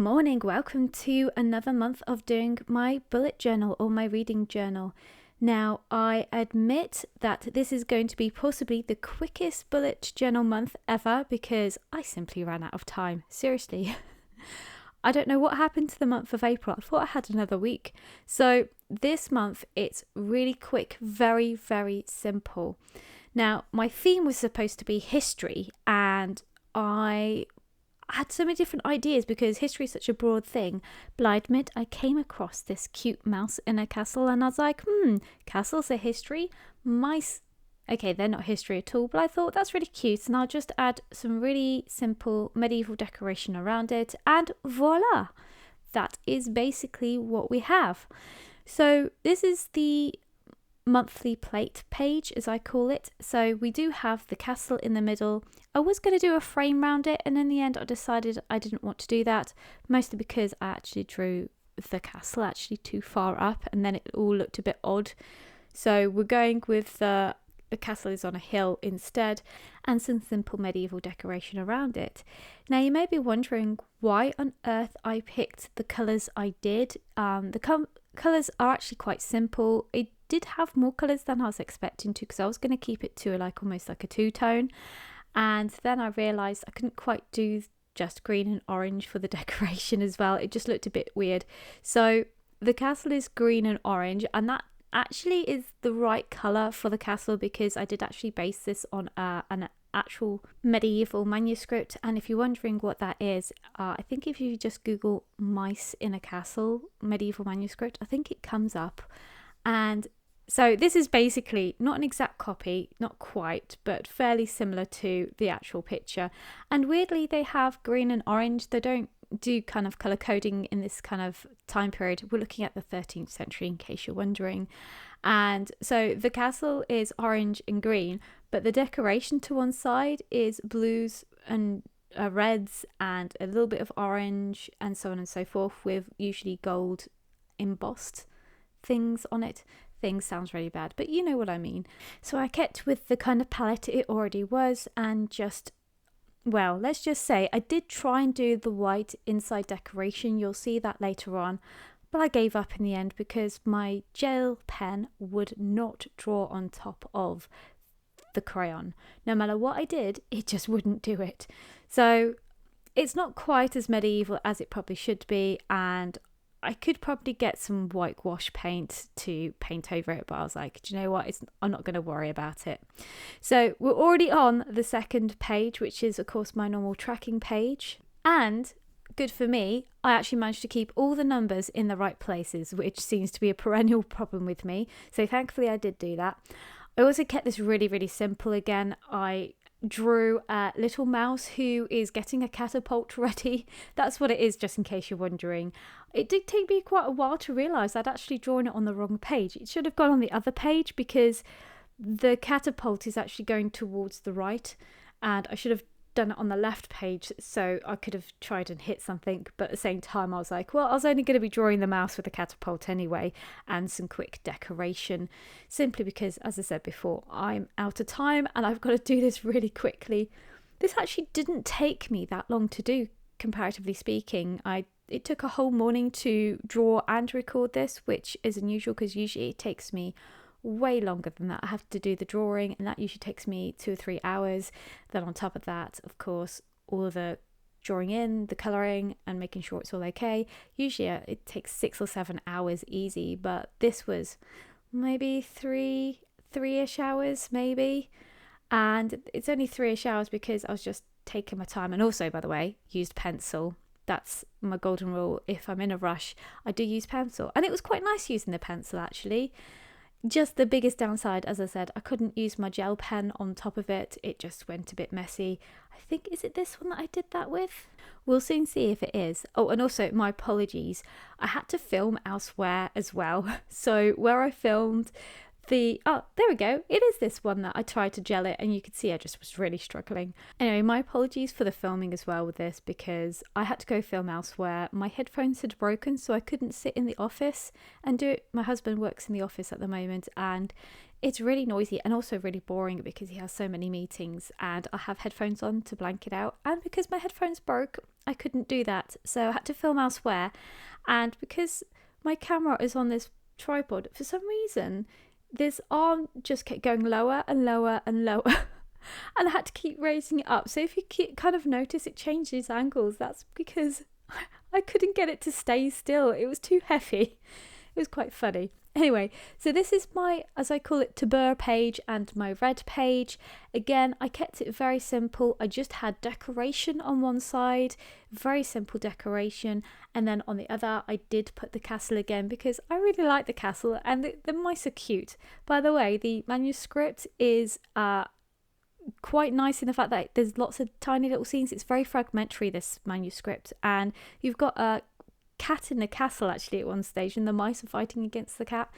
morning, welcome to another month of doing my bullet journal or my reading journal. Now, I admit that this is going to be possibly the quickest bullet journal month ever because I simply ran out of time. Seriously. I don't know what happened to the month of April. I thought I had another week. So this month, it's really quick, very, very simple. Now, my theme was supposed to be history, and I had so many different ideas because history is such a broad thing. But I admit I came across this cute mouse in a castle and I was like, castles are history, mice, okay, they're not history at all, but I thought that's really cute and I'll just add some really simple medieval decoration around it and voila, that is basically what we have. So this is the monthly plate page, as I call it. So we do have the castle in the middle. I was going to do a frame around it, and in the end I decided I didn't want to do that, mostly because I actually drew the castle actually too far up and then it all looked a bit odd. So we're going with the castle is on a hill instead, and some simple medieval decoration around it. Now you may be wondering why on earth I picked the colours I did. The colours are actually quite simple. It did have more colours than I was expecting to because I was going to keep it to almost like a two-tone, and then I realised I couldn't quite do just green and orange for the decoration as well. It just looked a bit weird. So the castle is green and orange, and that actually is the right colour for the castle because I did actually base this on an actual medieval manuscript. And if you're wondering what that is, I think if you just Google mice in a castle medieval manuscript, I think it comes up. And so this is basically not an exact copy, not quite, but fairly similar to the actual picture. And weirdly, they have green and orange. They don't do kind of colour coding in this kind of time period. We're looking at the 13th century, in case you're wondering. And so the castle is orange and green, but the decoration to one side is blues and reds and a little bit of orange and so on and so forth, with usually gold embossed things on it. Things sounds really bad, but you know what I mean. So I kept with the kind of palette it already was, and let's just say I did try and do the white inside decoration. You'll see that later on, but I gave up in the end because my gel pen would not draw on top of the crayon. No matter what I did, it just wouldn't do it. So it's not quite as medieval as it probably should be, and I could probably get some whitewash paint to paint over it, but I was like, do you know what? I'm not going to worry about it. So we're already on the second page, which is, of course, my normal tracking page. And good for me, I actually managed to keep all the numbers in the right places, which seems to be a perennial problem with me. So thankfully I did do that. I also kept this really, really simple again. I drew a little mouse who is getting a catapult ready. That's what it is, just in case you're wondering. It did take me quite a while to realise I'd actually drawn it on the wrong page. It should have gone on the other page because the catapult is actually going towards the right, and I should have done it on the left page so I could have tried and hit something, but at the same time I was like, well, I was only going to be drawing the mouse with the catapult anyway and some quick decoration, simply because, as I said before, I'm out of time and I've got to do this really quickly. This actually didn't take me that long to do, comparatively speaking. It took a whole morning to draw and record this, which is unusual because usually it takes me way longer than that. I have to do the drawing and that usually takes me 2 or 3 hours. Then on top of that, of course, all of the drawing in, the colouring and making sure it's all okay. Usually it takes 6 or 7 hours easy, but this was maybe three-ish hours maybe. And it's only 3-ish hours because I was just taking my time. And also, by the way, used pencil. That's my golden rule. If I'm in a rush, I do use pencil. And it was quite nice using the pencil actually. Just the biggest downside, as I said, I couldn't use my gel pen on top of it. It just went a bit messy. I think, is it this one that I did that with? We'll soon see if it is. Oh, and also my apologies. I had to film elsewhere as well. So where I filmed, there we go. It is this one that I tried to gel it, and you could see I just was really struggling. Anyway, my apologies for the filming as well with this, because I had to go film elsewhere. My headphones had broken, so I couldn't sit in the office and do it. My husband works in the office at the moment, and it's really noisy and also really boring because he has so many meetings, and I have headphones on to blank it out. And because my headphones broke, I couldn't do that. So I had to film elsewhere. And because my camera is on this tripod, for some reason, this arm just kept going lower and lower and lower. And I had to keep raising it up. So if you kind of notice it changes angles, that's because I couldn't get it to stay still. It was too heavy. It was quite funny. Anyway, so this is my, as I call it, Tabur page and my red page. Again, I kept it very simple. I just had decoration on one side, very simple decoration. And then on the other, I did put the castle again because I really like the castle, and the mice are cute. By the way, the manuscript is quite nice in the fact that there's lots of tiny little scenes. It's very fragmentary, this manuscript. And you've got a cat in the castle actually at one stage, and the mice are fighting against the cat.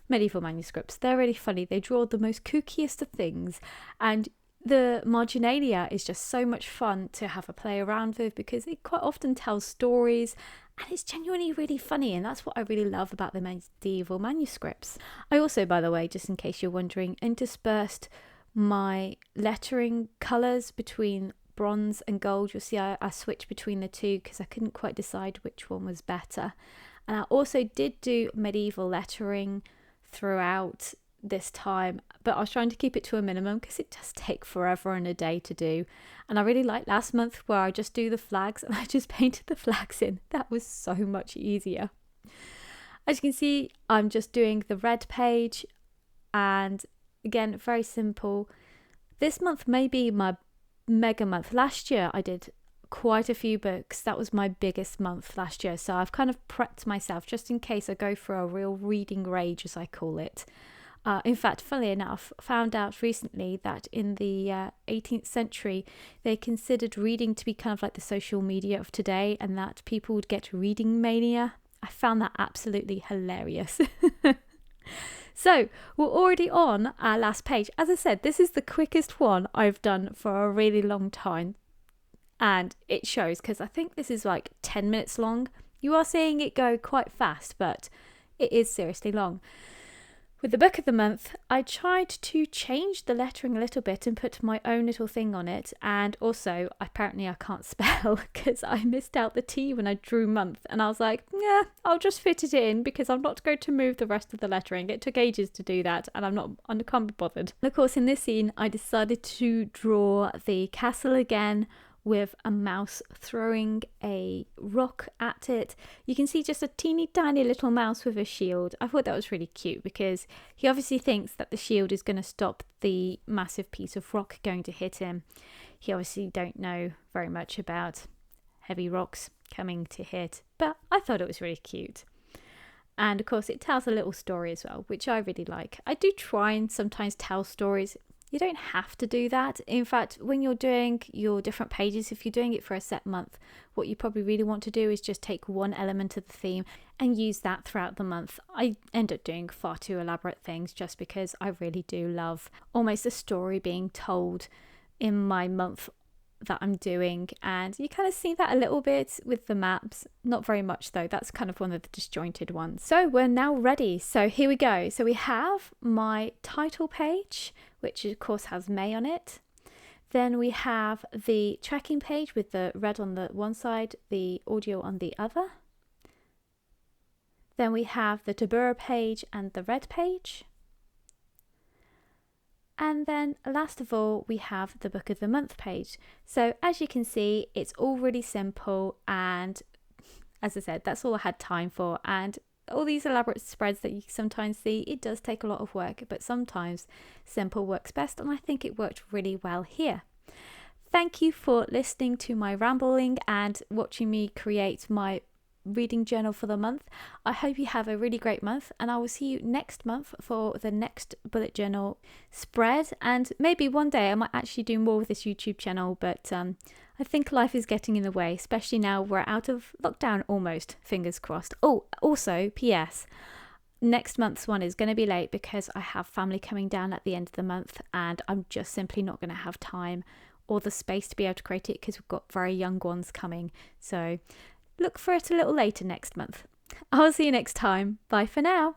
Medieval manuscripts, they're really funny. They draw the most kookiest of things, and the marginalia is just so much fun to have a play around with because it quite often tells stories, and it's genuinely really funny, and that's what I really love about the medieval manuscripts. I also, by the way, just in case you're wondering, interspersed my lettering colours between bronze and gold. You'll see I switched between the two because I couldn't quite decide which one was better. And I also did do medieval lettering throughout this time, but I was trying to keep it to a minimum because it does take forever and a day to do. And I really liked last month where I just do the flags and I just painted the flags in. That was so much easier. As you can see, I'm just doing the red page, and again, very simple. This month may be my mega month. Last year I did quite a few books. That was my biggest month last year, so I've kind of prepped myself just in case I go for a real reading rage, as I call it. In fact, funnily enough, found out recently that in the 18th century they considered reading to be kind of like the social media of today, and that people would get reading mania. I found that absolutely hilarious. So we're already on our last page. As I said, this is the quickest one I've done for a really long time. And it shows because I think this is like 10 minutes long. You are seeing it go quite fast, but it is seriously long. With the book of the month, I tried to change the lettering a little bit and put my own little thing on it. And also, apparently I can't spell because I missed out the T when I drew month. And I was like, yeah, I'll just fit it in because I'm not going to move the rest of the lettering. It took ages to do that, and I can't be bothered. And of course, in this scene, I decided to draw the castle again with a mouse throwing a rock at it. You can see just a teeny tiny little mouse with a shield. I thought that was really cute because he obviously thinks that the shield is going to stop the massive piece of rock going to hit him. He obviously don't know very much about heavy rocks coming to hit, but I thought it was really cute. And of course it tells a little story as well, which I really like. I do try and sometimes tell stories. You don't have to do that. In fact, when you're doing your different pages, if you're doing it for a set month, what you probably really want to do is just take one element of the theme and use that throughout the month. I end up doing far too elaborate things just because I really do love almost a story being told in my month that I'm doing, and you kind of see that a little bit with the maps, not very much though. That's kind of one of the disjointed ones. So we're now ready, so here we go. So we have my title page, which of course has May on it. Then we have the tracking page with the red on the one side, the audio on the other. Then we have the Tabur page and the red page. And then last of all, we have the book of the month page. So as you can see, it's all really simple. And as I said, that's all I had time for. And all these elaborate spreads that you sometimes see, it does take a lot of work, but sometimes simple works best. And I think it worked really well here. Thank you for listening to my rambling and watching me create my reading journal for the month. I hope you have a really great month, and I will see you next month for the next bullet journal spread. And maybe one day I might actually do more with this YouTube channel, but I think life is getting in the way, especially now we're out of lockdown almost, fingers crossed. Oh, also, PS, next month's one is going to be late because I have family coming down at the end of the month and I'm just simply not going to have time or the space to be able to create it because we've got very young ones coming. So look for it a little later next month. I'll see you next time. Bye for now.